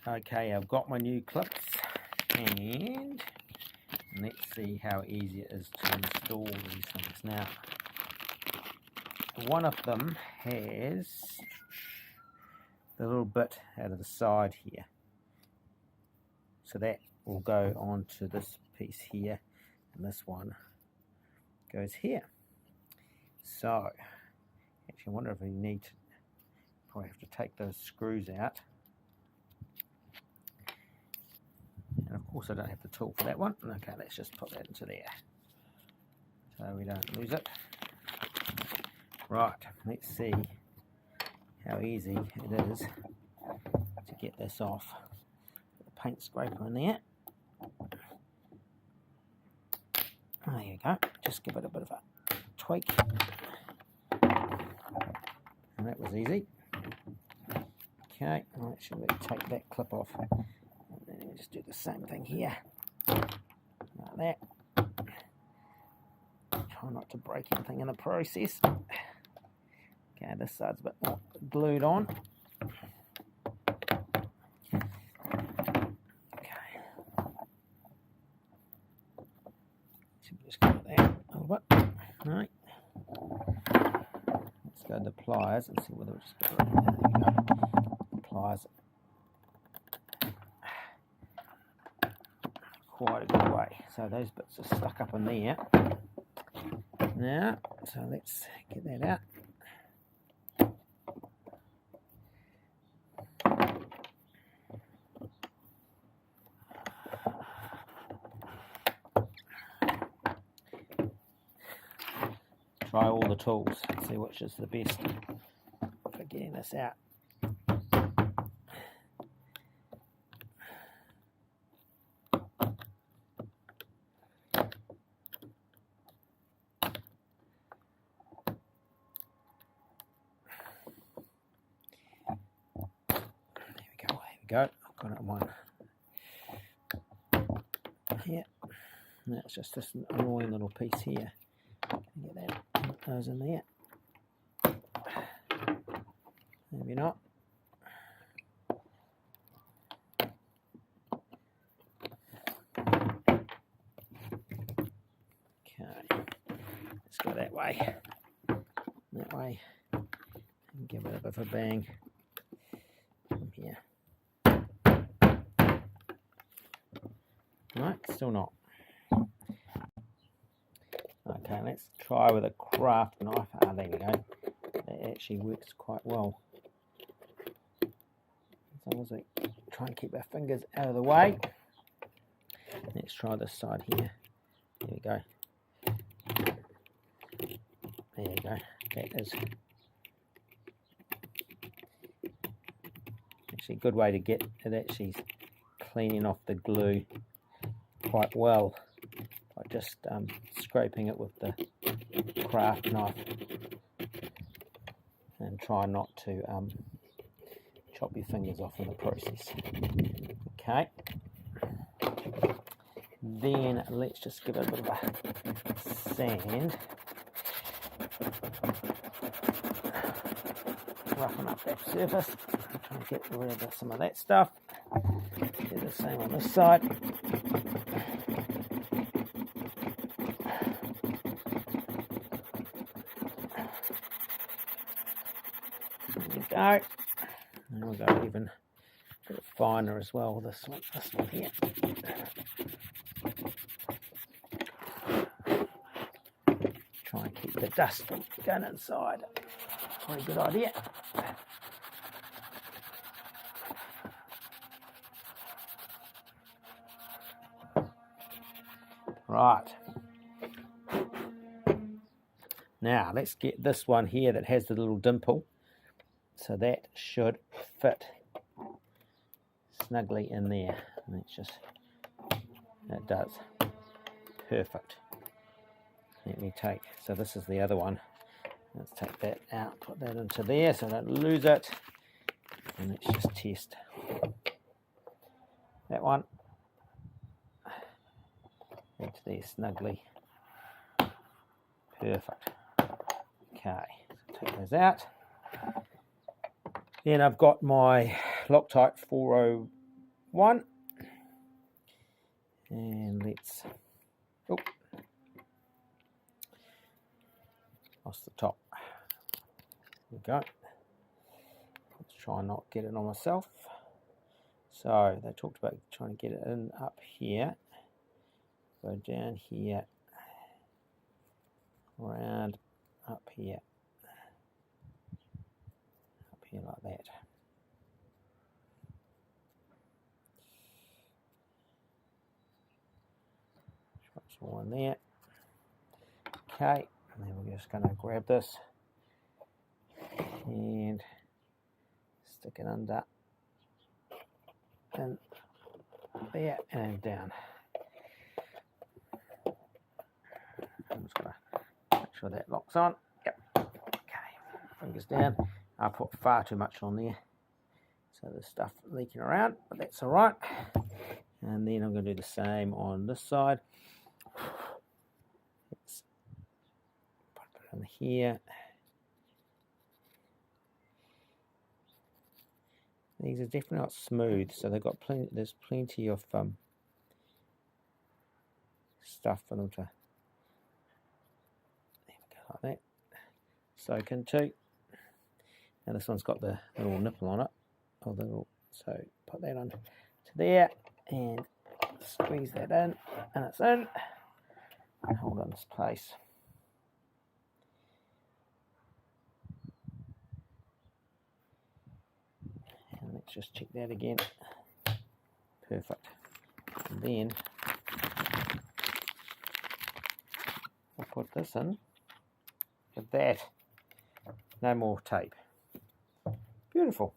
Okay, I've got my new clips, and let's see how easy it is to install these things. Now, one of them has the little bit out of the side here, so that will go onto this piece here, and this one goes here. So, actually, I wonder if we need to probably have to take those screws out. And of course I don't have the tool for that one. Okay, let's just put that into there so we don't lose it. Right, let's see how easy it is to get this off. Put the paint scraper in there. There you go. Just give it a bit of a tweak. And that was easy. Okay, I'll actually take that clip off. And then just do the same thing here. Like that. Try not to break anything in the process. Okay, this side's a bit more glued on. Okay. Just go there a little bit. Right. Let's go to the pliers and see whether it's just got there. There we go. The pliers. Quite a good way. So those bits are stuck up in there. Now, so let's get that out. Try all the tools and see which is the best for getting this out. Go. I've got it one here. That's just this annoying little piece here. Get that, those in there. Maybe not. Okay, let's go that way. That way, and give it a bit of a bang from here. Right, still not. Okay, let's try with a craft knife. Ah, there we go. That actually works quite well. As long as we try and keep our fingers out of the way. Let's try this side here. There we go. There you go. That is actually a good way to get it actually cleaning off the glue quite well by just scraping it with the craft knife and try not to chop your fingers off in the process. Okay, then let's just give it a bit of a sand, roughen up that surface, try and get rid of some of that stuff. Do the same on this side. Go. And we'll go even a bit finer as well. This one here. Try and keep the dust from going inside. Very good idea. Right. Now let's get this one here that has the little dimple. So that should fit snugly in there. Let's just, that does. Perfect. Let me take, so this is the other one. Let's take that out, put that into there so I don't lose it. And let's just test that one. Into there snugly. Perfect. Okay, so take those out. Then I've got my Loctite 40 one. And let's, oh, lost the top. There we go. Let's try and not get it on myself. So they talked about trying to get it in up here. Go down here, around up here like that. It's all in there. Okay, and then we're just going to grab this and stick it under and there and down. I'm just going to make sure that locks on. Yep. Okay, fingers down. I put far too much on there, so there's stuff leaking around, but that's all right. And then I'm going to do the same on this side. Let's put it in here. These are definitely not smooth, so they've got plenty. There's plenty of stuff for them to. There we go, like that. Soak into. Now this one's got the little nipple on it. Oh, the little. So put that on to there and squeeze that in, and it's in. And hold on this place. And let's just check that again. Perfect. And then I'll put this in with that. No more tape. Beautiful.